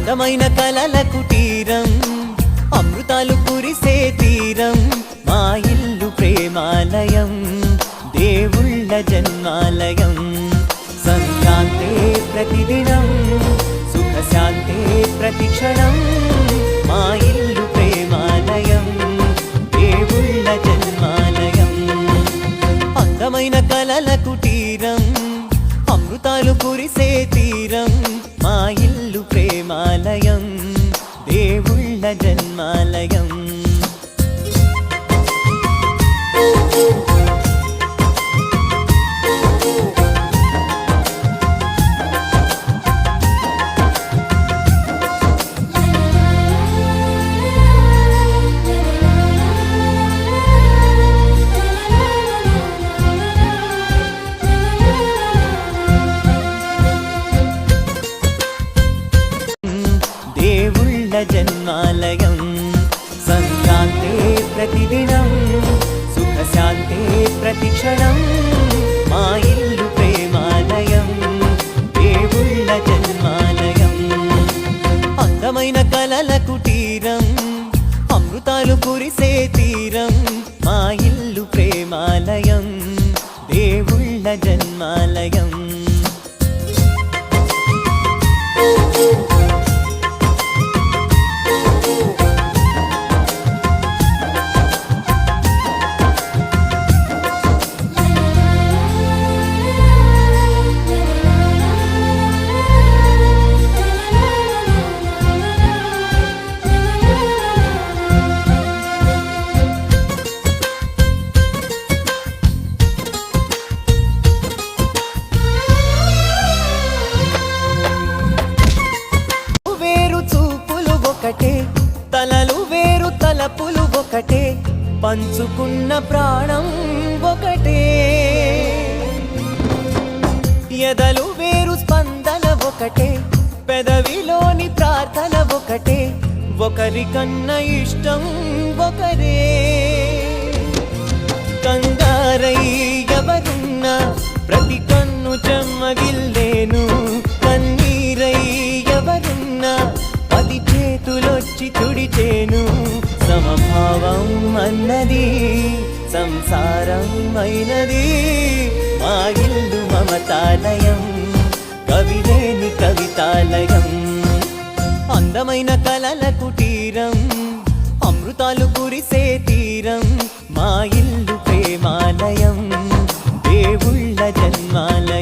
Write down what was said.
అందమైన కలల కుటీరం, అమృతాలు కురిసే తీరం, మా ఇల్లు ప్రేమాలయం, దేవుళ్ళ జన్మాలయం. సంక్రాంతే ప్రతిదినం, సుఖశాంతే ప్రతిక్షణం, మా ఇల్లు ప్రేమాలయం, దేవుళ్ళ జన్మాలయం. అందమైన కలల కుటీరం, అమృతాలు కురిసే తీరం, మా ఇల్లు ప్రేమాలయం, దేవుళ్ళ జన్మాలయం. దేవుళ్ళ జన్మాలయం. సంక్రాంతే ప్రతిదినం, సుఖశాంతే ప్రతిక్షణం, మా ఇల్లు ప్రేమాలయం, దేవుళ్ళ జన్మాలయం. అందమైన కలల కుటీరం, అమృతాలు కురిసే తీరం, మా ఇల్లు ప్రేమాలయం, దేవుళ్ళ జన్మాలయం. ఒకటే తలలు వేరు తలపులు ఒకటే, పంచుకున్న ప్రాణం ఒకటే. ఎదలు వేరు స్పందన ఒకటే, పెదవిలోని ప్రార్థన ఒకటే, ఒకరికన్నా ఇష్టం ఒకరే. కంగారై ఎవరున్నా ప్రతి కన్ను చెమ్మగిల్లేను, కన్నీరై ఎవరున్నా పది చేతులొచ్చి తుడిచేను. సమభావం అన్నది సంసారం అయినది, మా ఇల్లు మమతాలయం, కవిలేని కవితాలయం. అందమైన కలల కుటీరం, అమృతాలు కురిసే తీరం, మా ఇల్లు ప్రేమాలయం, దేవుళ్ళ జన్మాలయం.